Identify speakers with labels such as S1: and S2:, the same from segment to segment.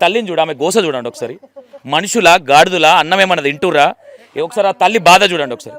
S1: తల్లిని చూడు, ఆమె గోస చూడండి ఒకసారి. మనుషుల గాడిదల అన్నం ఏమన్నా తింటురా? ఒకసారి ఆ తల్లి బాధ చూడండి ఒకసారి.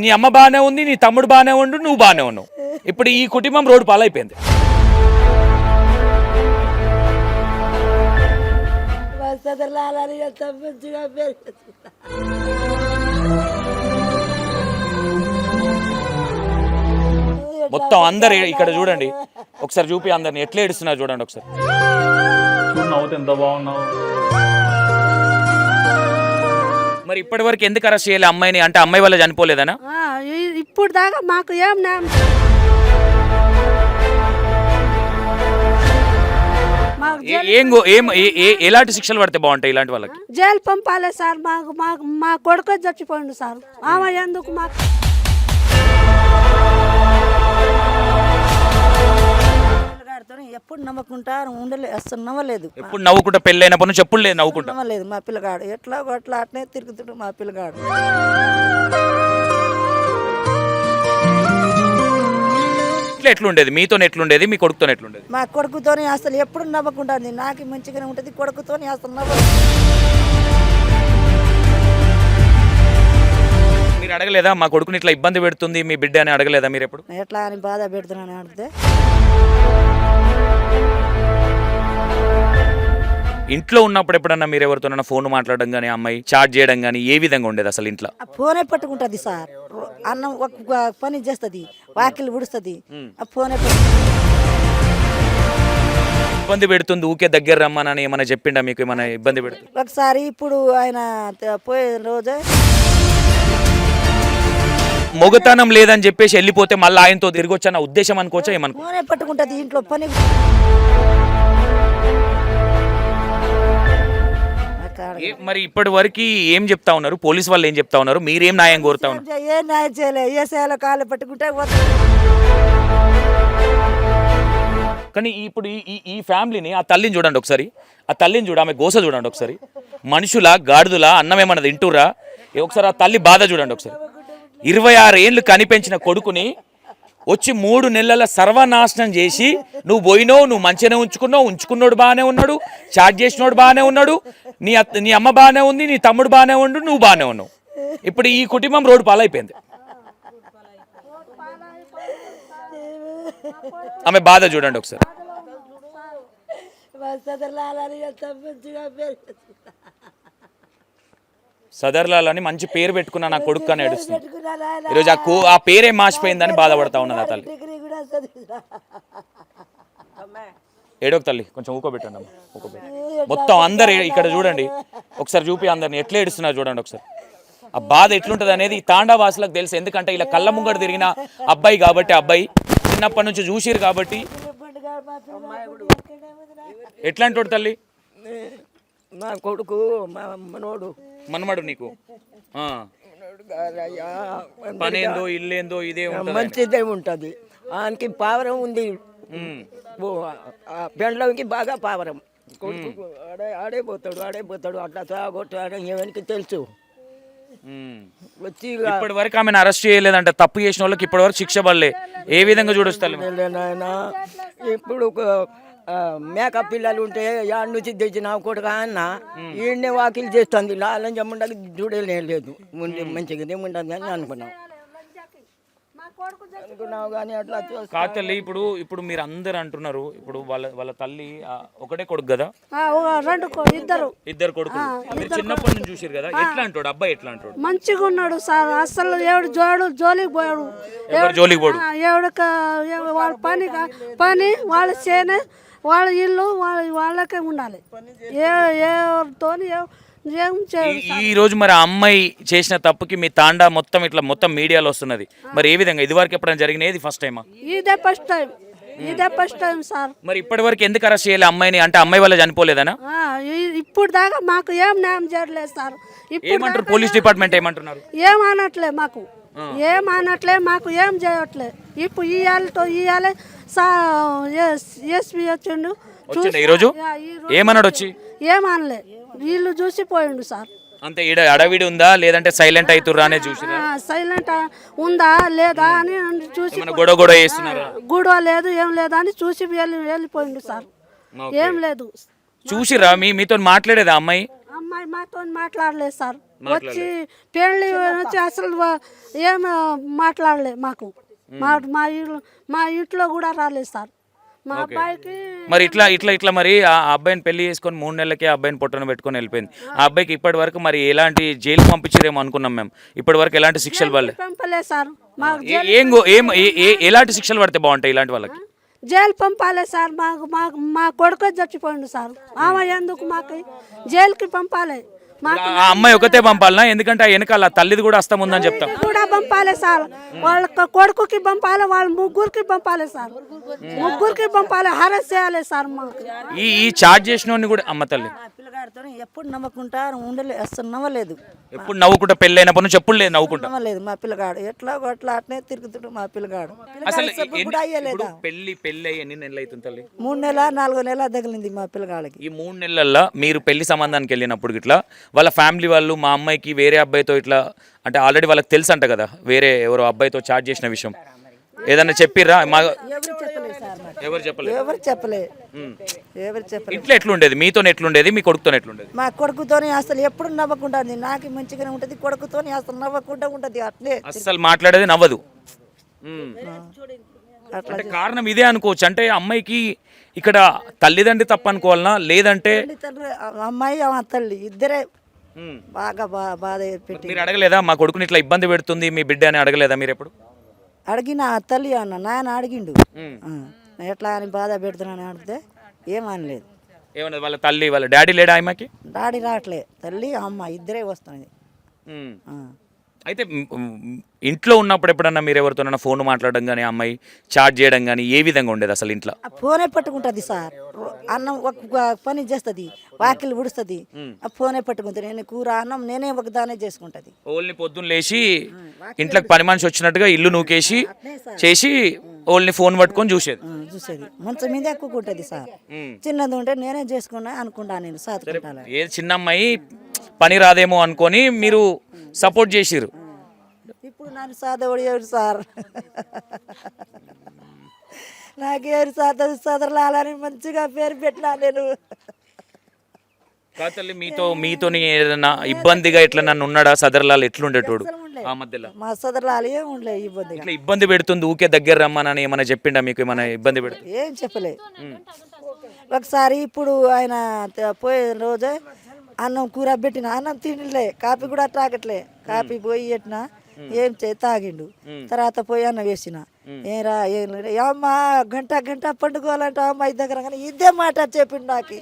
S1: నీ అమ్మ బాగానే ఉంది, నీ తమ్ముడు బాగానే ఉండు, నువ్వు బాగానే ఉన్నావు. ఇప్పుడు ఈ కుటుంబం రోడ్డు పాలైపోయింది. మొత్తం అందరు ఇక్కడ చూడండి ఒకసారి, చూపి అందరిని ఎట్లా ఏడుస్తున్నారు చూడండి ఒకసారి.
S2: ఎంత బాగున్నావు.
S1: మరి ఇప్పటి వరకు ఎందుకు అరెస్ట్ చేయాలి అమ్మాయిని? అంటే అమ్మాయి వల్ల చనిపోలేదనా?
S3: ఇప్పుడు దాకా మాకు ఏం
S1: ఎలాంటి శిక్షలు పడితే బాగుంటాయి ఇలాంటి వాళ్ళకి?
S3: జైలు పంపాలి సార్. మాకు మాకు మా కొడుకు చచ్చిపోయిండు సార్. ఆమె ఎందుకు మాకు
S4: ఎప్పుడు నవ్వుకుంటా ఉండలే, అసలు నవ్వలేదు.
S1: ఎప్పుడు నవ్వుకుంటా పెళ్ళైనప్పటి నుంచి ఎప్పుడు లేదు నవ్వుకుంటా
S4: నవ్వలేదు. మా పిల్లగాడు ఎట్లా అట్లా అట్నే తిరుగుతుండు మా పిల్లగాడు.
S1: ఎట్లుండేది మీతో? ఎట్లుండేది మీ కొడుకుతో? ఎట్లుండేది?
S4: మా కొడుకుతోని అసలు ఎప్పుడు నవ్వకుంటుంది. నాకు మంచిగానే ఉంటుంది, కొడుకుతోని అసలు నవ్వలేదు.
S1: మీరు అడగలేదా మా కొడుకుని ఇట్లా ఇబ్బంది పెడుతుంది మీ బిడ్డ అని అడగలేదా మీరు ఎప్పుడు?
S4: ఎట్లా అని బాధ పెడుతున్నాను అడిగితే
S1: ఇంట్లో ఉన్నప్పుడు ఎప్పుడన్నా మీరు ఎవరితోనన్నా ఫోన్ మాట్లాడడం కానీ, అమ్మాయి చాట్ చేయడం కానీ ఏ విధంగా ఉండేది అసలు ఇంట్లో?
S4: ఫోనే పట్టుకుంటుంది సార్. అన్నం ఒక పని చేస్తుంది, వాకిలు ఉడుస్తుంది, ఆ ఫోనే
S1: ఇబ్బంది పెడుతుంది. ఊకే దగ్గర రమ్మనని ఏమైనా చెప్పిండా మీకు? ఏమైనా ఇబ్బంది పెడుతుంది?
S4: ఒకసారి ఇప్పుడు ఆయన పోయే రోజే
S1: మొగతనం లేదని చెప్పేసి వెళ్ళిపోతే మళ్ళీ ఆయనతో తిరిగొచ్చా అన్న ఉద్దేశం అనుకోవచ్చా? ఏమనుకో
S4: ఫోనే పట్టుకుంటుంది ఇంట్లో పని.
S1: మరి ఇప్పటి వరకు ఏం చెప్తా ఉన్నారు పోలీసు వాళ్ళు? ఏం చెప్తా ఉన్నారు? మీరేం న్యాయం కోరుతా ఉన్నారు?
S4: ఏ న్యాయం చేయలే, ఏ చేయాలో కాళ్ళు పట్టుకుంటే.
S1: కానీ ఇప్పుడు ఈ ఫ్యామిలీని, ఆ తల్లిని చూడండి ఒకసారి. ఆ తల్లిని చూడు, ఆమె గోస చూడండి ఒకసారి. మనుషుల గాడిదల అన్నం ఏమన్నా తింటురా? ఒకసారి ఆ తల్లి బాధ చూడండి ఒకసారి. 26 ఏళ్ళు కనిపెంచిన కొడుకుని వచ్చి 3 నెలల సర్వనాశనం చేసి నువ్వు పోయినావు. నువ్వు మంచిగానే ఉంచుకున్నోడు బాగానే ఉన్నాడు, చాట్ చేసినోడు బాగానే ఉన్నాడు, నీ అమ్మ బాగానే ఉంది, నీ తమ్ముడు బాగానే ఉండు, నువ్వు బాగానే ఉన్నావు. ఇప్పుడు ఈ కుటుంబం రోడ్డు పాలైపోయింది. ఆమె బాధ చూడండి ఒకసారి. సదర్లాల్ అని మంచి పేరు పెట్టుకున్నా నా కొడుకు అని ఏడుస్తుంది. ఈరోజు ఆ పేరే మాసిపోయిందని బాధపడతా ఉన్నది ఆ తల్లి. ఏడోక తల్లి కొంచెం ఊకోబెట్టండి అమ్మ, ఊకోబెట్టి. మొత్తం అందరు ఇక్కడ చూడండి ఒకసారి, చూపి అందరిని ఎట్లా ఏడుస్తున్నారు చూడండి ఒకసారి. ఆ బాధ ఎట్లుంటుంది అనేది తాండావాసులకు తెలుసు. ఎందుకంటే ఇలా కళ్ళ ముంగడు తిరిగిన అబ్బాయి కాబట్టి, అబ్బాయి చిన్నప్పటి నుంచి చూసిరు కాబట్టి. ఎట్లాంటి తల్లి?
S5: మా కొడుకు
S1: మనమడు నీకు పనేందో ఇల్లేందో ఇదే
S5: మంచిదే ఉంటది. ఆయనకి పావరం ఉంది, పెండ్లంకి బాగా పావరం. కొడుకు ఆడే పోతాడు అట్లా తాగొట్టాడు. ఎవరికి తెలుసు?
S1: వచ్చి ఇప్పటి వరకు ఆమెను అరెస్ట్ చేయలేదంట. తప్పు చేసిన వాళ్ళకి ఇప్పటి వరకు శిక్ష పడలే. ఏ విధంగా చూడొచ్చు?
S5: ఇప్పుడు మేక పిల్లలు ఉంటే యాడ నుంచి తెచ్చిన కొడుకు అన్న ఈయన్నే వాకిలు చేస్తుంది. లాలని చెప్పండి చూడలేదు. ముందు మంచిగా ఏముంటుంది అని అనుకున్నాం కానీ అట్లా
S1: కాతల్లి. ఇప్పుడు మీరు అందరు అంటున్నారు, ఇప్పుడు వాళ్ళ తల్లి ఒకటే కొడుకు కదా? ఇద్దరు కొడుకు. చిన్నప్పటి నుంచి చూసారు కదా. ఎట్లా అంటాడు అబ్బాయి? ఎట్లా అంటాడు?
S3: మంచిగా ఉన్నాడు సార్. అసలు జోలికి పోయాడు.
S1: జోలికి పోడు.
S3: వాళ్ళ పని వాళ్ళ చేనే, వాళ్ళ ఇల్లు వాళ్ళకే ఉండాలి. ఎవరితో
S1: ఈ రోజు మరి ఆ అమ్మాయి చేసిన తప్పుకి మీ తాండా మొత్తం మీడియాలో వస్తున్నది. మరి ఏ విధంగా ఇదివరకు ఎప్పుడైనా జరిగినది? ఫస్ట్ టైమా?
S3: ఇదే ఫస్ట్ టైం సార్.
S1: మరి ఇప్పటి వరకు ఎందుకు అరెస్ట్ చేయాలి అమ్మాయిని? అంటే అమ్మాయి వల్ల చనిపోలేదనా?
S3: ఇప్పుడు దాకా మాకు ఏం న్యాయం చేయలేదు సార్.
S1: ఏమంటారు పోలీస్ డిపార్ట్మెంట్? ఏమంటున్నారు?
S3: ఏమనట్లే మాకు, మాకు ఏం చేయట్లే. ఇప్పుడు ఇయ్యాలే ఎస్పీ వచ్చిండు
S1: ఈరోజు. ఏమన్నాడు వచ్చి?
S3: ఏమనలే, వీళ్ళు చూసి పోయిండు సార్.
S1: అంతే ఈడ అడవిడి ఉందా లేదంటే సైలెంట్ అవుతుర్రా అనే చూసిరా?
S3: సైలెంట్ ఉందా లేదా అని చూసి
S1: ఏమైనా గొడవ గొడవ చేస్తున్నారా?
S3: గూడవ లేదు ఏం లేదు అని చూసి వెళ్ళిపోయిండు సార్. ఏం లేదు.
S1: చూసిరా మీతో మాట్లాడేదా అమ్మాయి?
S3: అమ్మాయి మాతో మాట్లాడలేదు సార్. వచ్చి పెళ్ళి వచ్చి అసలు ఏం మాట్లాడలేదు మాకు. మా ఇంట్లో కూడా రాలేదు సార్. మా అబ్బాయికి
S1: మరి ఇట్లా మరి ఆ అబ్బాయిని పెళ్లి చేసుకొని 3 నెలలకే ఆ అబ్బాయిని పొట్టన పెట్టుకొని వెళ్ళిపోయింది. ఆ అబ్బాయికి ఇప్పటి వరకు మరి ఎలాంటి జైలు పంపించారేమో అనుకున్నాం మేము. ఇప్పటి వరకు ఎలాంటి శిక్షలు పడలేదు.
S3: పంపలేదు సార్. మాకు
S1: ఎలాంటి శిక్షలు పడితే బాగుంటాయి ఇలాంటి వాళ్ళకి?
S3: జైలు పంపాలి సార్. మాకు మాకు మా కొడుకు చచ్చిపోయిండు సార్. ఆమె ఎందుకు మాకు జైలుకి పంపాలి.
S1: ఆ అమ్మాయి ఒకతే పంపాలనా? ఎందుకంటే ఆ వెనకాల తల్లిది కూడా అస్తం ఉందని చెప్తాం.
S3: కూడా పంపాలి సార్. వాళ్ళ కొడుకుకి పంపాలి, వాళ్ళ ముగ్గురికి పంపాలి సార్. ముగ్గురికి పంపాలి, హరెస్ చేయాలి సార్. మాకు
S1: ఈ చార్జ్ చేసిన కూడా అమ్మ తల్లి
S4: పిల్లగాడితో ఎప్పుడు నమ్మకుంటా అసలు నమ్మలేదు.
S1: ఎప్పుడు నవ్వుకుంటా పెళ్ళైనప్పటి నుంచి ఎప్పుడు లేదు నవ్వుకుంటా.
S4: నమ్మలేదు మా పిల్లగాడు. ఎట్లా అట్లా అట్నే తిరుగుతుడు మా పిల్లగాడు.
S1: అసలు
S4: కూడా అయ్యలేదా?
S1: పెళ్లి ఎన్ని నెలలు అవుతుంది తల్లి?
S4: 3 నెలల 4 నెలల తగిలింది మా పిల్లగాడికి.
S1: ఈ 3 నెలల్లో మీరు పెళ్లి సంబంధానికి వెళ్ళినప్పుడు ఇట్లా వాళ్ళ ఫ్యామిలీ వాళ్ళు మా అమ్మాయికి వేరే అబ్బాయితో ఇట్లా అంటే ఆల్రెడీ వాళ్ళకి తెలుసు అంట కదా వేరే ఎవరో అబ్బాయితో చాట్ చేసిన విషయం ఏదన్నా చెప్పిర్రా? ఎవరు చెప్పలేదు. ఇట్లా ఎట్లుండేది మీతో? ఎట్లుండేది మీ కొడుకుతో? ఎట్లుండేది?
S4: మా కొడుకుతోని అసలు ఎప్పుడు నవ్వకుండా నాకు మంచిగానే ఉంటది. కొడుకుతోని అసలు నవ్వకుండా ఉంటది. అట్లే
S1: అసలు మాట్లాడేది నవ్వదు. అంటే కారణం ఇదే అనుకోవచ్చు. అంటే అమ్మాయికి ఇక్కడ తల్లిదండ్రి తప్ప అనుకోవాలనా లేదంటే
S4: అమ్మాయి తల్లి ఇద్దరే బాగా బాధ పెట్టి?
S1: మీరు అడగలేదా మా కొడుకుని ఇట్లా ఇబ్బంది పెడుతుంది మీ బిడ్డ అని అడగలేదా మీరు ఎప్పుడు?
S4: అడిగిన తల్లి అన్న నాయన అడిగిండు ఎట్లా అని బాధ పెడుతున్నాను అడిగితే ఏమనలేదు.
S1: ఏమన్నది వాళ్ళ తల్లి? వాళ్ళ డాడీ లేడా ఆమెకి?
S4: డాడీ రావట్లే, తల్లి అమ్మ ఇద్దరే వస్తుంది.
S1: అయితే ఇంట్లో ఉన్నప్పుడు ఎప్పుడన్నా మీరు ఎవరితోనన్నా ఫోన్ మాట్లాడడం కానీ అమ్మాయి చాట్ చేయడం కానీ ఏ విధంగా ఉండేది అసలు ఇంట్లో?
S4: ఫోనే పట్టుకుంటుంది సార్. అన్నం ఒక పని చేస్తుంది, వాకిలు ఉడుస్తుంది, ఆ ఫోనే పట్టుకుంటుంది. నేను కూర అన్నం నేనే ఒకదానే చేసుకుంటుంది.
S1: ఓన్లీ పొద్దున్న లేచి ఇంట్లోకి పని మనిషి వచ్చినట్టుగా ఇల్లు నూకేసి చేసి ఓన్లీ ఫోన్ పట్టుకొని చూసేది.
S4: మంచం మీద ఎక్కుకుంటుంది సార్. చిన్నది ఉంటే నేనే చేసుకున్నా అనుకుంటా. నేను సాధుకుంటా.
S1: ఏ చిన్న అమ్మాయి పని రాదేమో అనుకొని మీరు సపోర్ట్ చేసిరు.
S4: ఇప్పుడు నన్ను సాధవుడు ఎవరు సార్? నాకెవరు సదరలాలని మంచిగా పేరు పెట్టినా నేను.
S1: కాతల్లి మీతోని ఏదైనా ఇబ్బందిగా ఎట్లా నన్ను ఉన్నాడా? సదరలాలు ఎట్లుండేటోడు ఆ మధ్యలో?
S4: మా సదరలాలు ఏం ఉండలే ఇబ్బందిగా.
S1: ఇట్లా ఇబ్బంది పెడుతుంది ఊకే దగ్గర రమ్మనని ఏమైనా చెప్పిండా మీకు? ఏమైనా ఇబ్బంది పెడుతుంది?
S4: ఏం చెప్పలే. ఒకసారి ఇప్పుడు ఆయన పోయే రోజే అన్నం కూర పెట్టిన అన్నం తినలే, కాపీ కూడా తాగట్లే. కాపీ పోయి పెట్టినా ఏం తాగిండు. తర్వాత పోయి అన్నం వేసిన ఏరా అమ్మా గంట పండుకోవాలంట అమ్మాయి దగ్గర. కానీ ఇదే మాట చెప్పిండు నాకు.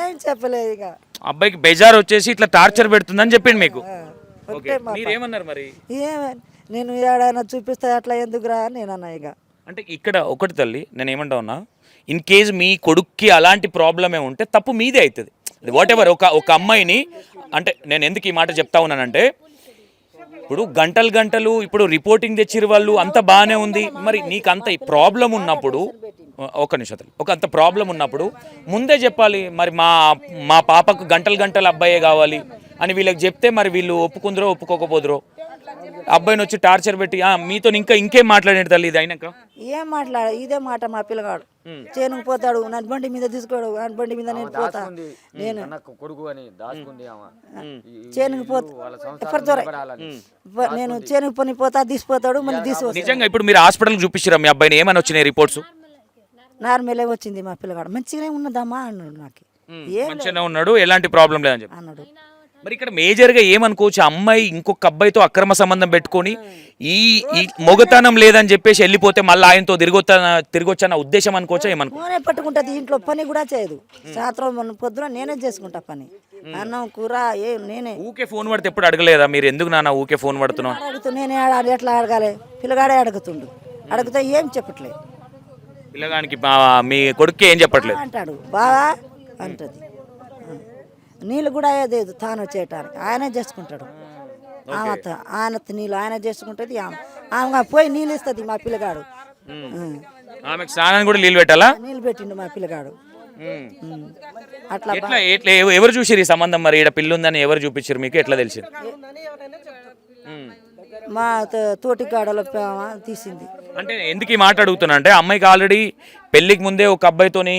S4: ఏం చెప్పలేదు. ఇక
S1: అబ్బాయికి బేజారు వచ్చేసి ఇట్లా టార్చర్ పెడుతుందని చెప్పిండు మీకు. మీరేమన్నారు మరి?
S4: నేను ఏడైనా చూపిస్తే అట్లా ఎందుకురా అని నేను అన్నా. ఇక
S1: అంటే ఇక్కడ ఒకటి తల్లి నేను ఏమంటా ఉన్నా, ఇన్ కేసు మీ కొడుక్కి అలాంటి ప్రాబ్లమే ఉంటే తప్పు మీదే అవుతుంది. వాట్ ఎవర్ ఒక అమ్మాయిని అంటే నేను ఎందుకు ఈ మాట చెప్తా ఉన్నానంటే ఇప్పుడు గంటలు ఇప్పుడు రిపోర్టింగ్ తెచ్చిరు వాళ్ళు అంత బాగానే ఉంది. మరి నీకు అంత ప్రాబ్లం ఉన్నప్పుడు ఒక నిమిషం అంత ప్రాబ్లం ఉన్నప్పుడు ముందే చెప్పాలి. మరి మా పాపకు గంటలు అబ్బాయే కావాలి అని వీళ్ళకి చెప్తే మరి వీళ్ళు ఒప్పుకుందరో ఒప్పుకోకపోదురో. అబ్బాయిని వచ్చి టార్చర్ పెట్టి మీతో ఇంకేం మాట్లాడేది తల్లి? ఇది అయినాక
S4: ఏం మాట్లాడ ఇదే మాట. మా పిల్లగాడు చేనుకు పోతాడు, నన్ను బండి మీద తీసుకోడు, నన్ను బండి మీద నేను పోతా. నేను చేనుకు పోతా, నేను చేనుకు పని పోతా, తీసిపోతాడు, మళ్ళీ తీసుకొస్తాడు.
S1: నిజంగా ఇప్పుడు మీరు హాస్పిటల్ చూపించారా మీ అబ్బాయిని? ఏమైనా వచ్చినాయి రిపోర్ట్స్?
S4: నార్మలే వచ్చింది. మా పిల్లగాడు మంచిగానే ఉన్నదమ్మా అన్నాడు. నాకు
S1: మంచిగానే ఉన్నాడు, ఎలాంటి ప్రాబ్లం లేదని చెప్పి
S4: అన్నాడు.
S1: మరి ఇక్కడ మేజర్గా ఏమనుకోవచ్చు, అమ్మాయి ఇంకొక అబ్బాయితో అక్రమ సంబంధం పెట్టుకొని ఈ మొగతనం లేదని చెప్పేసి వెళ్ళిపోతే మళ్ళీ ఆయనతో తిరిగొచ్చన్న ఉద్దేశం అనుకోవచ్చా? ఏమనుకో
S4: నేనే పట్టుకుంటుంది. ఇంట్లో పని కూడా చేయదు. సాయంత్రం పొద్దున నేనే చేసుకుంటా పని. అన్నం కూర నేనే.
S1: ఊకే ఫోన్ పడితే ఎప్పుడు అడగలేదా మీరు? ఎందుకు నాన్న ఊకే ఫోన్ పడుతున్నావు?
S4: అడుగుతూ నేనే ఎట్లా అడగాలి? పిల్లగాడే అడుగుతుండు. అడిగితే ఏం చెప్పట్లేదు.
S1: పిల్లగానికి మీ కొడుకు ఏం చెప్పట్లేదు
S4: అంటాడు. బాగా అంటది. నీళ్ళు కూడా అయ్యేది తాను చేయటానికి ఆయనే చేసుకుంటాడు. ఆయన నీళ్ళు ఆయన చేసుకుంటుంది. ఆమె పోయి నీళ్ళు ఇస్తుంది మా పిల్లగాడు.
S1: ఆమెకు స్నానానికి కూడా నీళ్ళు పెట్టాలా?
S4: నీళ్ళు పెట్టిండు మా పిల్లగాడు. అట్లా
S1: ఎట్లా ఎట్లా ఎవరు చూసిరు ఈ సంబంధం మరి ఈడ పిల్ల ఉందని ఎవరు చూపించారు మీకు ఎట్లా తెలిసింది
S4: మా తోటి గాడలో తీసింది.
S1: అంటే ఎందుకు ఈ మాట అడుగుతున్నా అంటే అమ్మాయికి ఆల్రెడీ పెళ్ళికి ముందే ఒక అబ్బాయితోని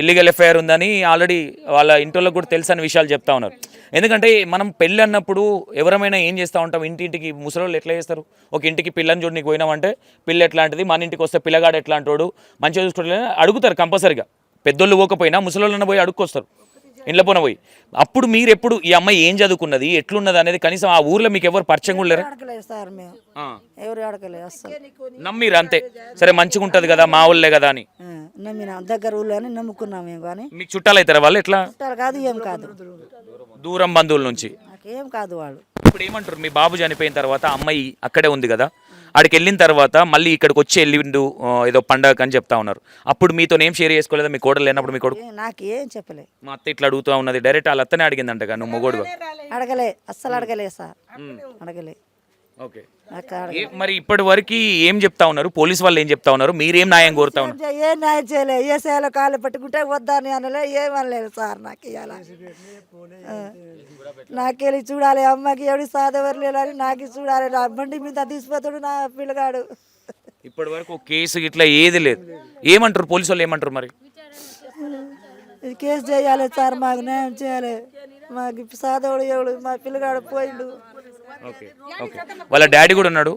S1: ఇల్లీగల్ ఎఫ్ఐఆర్ ఉందని ఆల్రెడీ వాళ్ళ ఇంట్లో కూడా తెలుసు అనే విషయాలు చెప్తా ఉన్నారు. ఎందుకంటే మనం పెళ్ళి అన్నప్పుడు ఎవరమైనా ఏం చేస్తూ ఉంటాం, ఇంటింటికి ముసలోళ్ళు ఎట్లా చేస్తారు, ఒక ఇంటికి పిల్లని చూడడానికి పోయినామంటే పిల్ల ఎట్లాంటిది, మన ఇంటికి వస్తే పిల్లగాడు ఎట్లాంటోడు, మంచిగా చూసుకోవట్లేదు అడుగుతారు కంపల్సరిగా. పెద్దోళ్ళు పోకపోయినా ముసలోళ్ళన్న పోయి అడుక్కొస్తారు ఇంట్లో పోన పోయి. అప్పుడు మీరు ఎప్పుడు ఈ అమ్మాయి ఏం చదువుకున్నది ఎట్లున్నది అనేది కనీసం ఆ ఊర్లో మీకు ఎవరు పరిచయం కూడా లేరా?
S4: అడగలేదు సార్ మేము, ఎవరు అడగలేదు అసలు.
S1: నమ్మిరు అంతే, సరే మంచిగా ఉంటుంది కదా మా ఊళ్ళే కదా అని
S4: నమ్మినా, దగ్గర ఊళ్ళో అని నమ్ముకున్నాం మేము. కానీ
S1: మీకు చుట్టాలు అవుతారా వాళ్ళు? ఎట్లా
S4: చుట్టాలు కాదు, ఏం కాదు,
S1: దూరం బంధువుల నుంచి.
S4: నాకేం కాదు వాళ్ళు.
S1: ఇప్పుడు ఏమంటారు, మీ బాబు చనిపోయిన తర్వాత అమ్మాయి అక్కడే ఉంది కదా, ఆడికి వెళ్ళిన తర్వాత మళ్ళీ ఇక్కడికి వచ్చి వెళ్ళిండు ఏదో పండగ అని చెప్తా ఉన్నారు. అప్పుడు మీతో ఏం షేర్ చేసుకోలేదా మీ కోడలు లేనప్పుడు? మీ కొడుకు
S4: నాకేం చెప్పలే,
S1: మా అత్త ఇట్లా అడుగుతూ ఉన్నది డైరెక్ట్ వాళ్ళ అత్తనే అడిగిందంట కదా నువ్వు మొగోడుగా?
S4: అడగలే, అస్సలు అడగలే సార్, అడగలే.
S1: ఓకే,
S4: నాకు
S1: మరి ఇప్పటి వరకు ఏం చెప్తా ఉన్నారు పోలీసు వాళ్ళు, ఏం చెప్తా ఉన్నారు, మీరేం న్యాయం కోరుతా ఉన్నారు?
S4: ఏ న్యాయం చేయలే, ఏ సేలో కాళ్ళు పట్టుకుంటే వద్దని అనలే, ఏమనలేదు సార్. నాకు ఇవాళ నాకెళ్ళి చూడాలి, అమ్మకి ఎవడి సాధెవరు లేదని నాకు చూడాలి, నా బండి మీద తీసిపోతాడు నా పిల్లగాడు.
S1: ఇప్పటి వరకు కేసు ఇట్లా ఏది లేదు. ఏమంటారు పోలీసు వాళ్ళు, ఏమంటారు మరి?
S4: ఇది కేసు చేయాలి సార్, మాకు న్యాయం చేయాలి. మాకు సాధవుడు ఎవడు, మా పిల్లగాడు పోయిండు.
S1: ఓకే ఓకే, వాళ్ళ డాడీ కూడా ఉన్నాడు.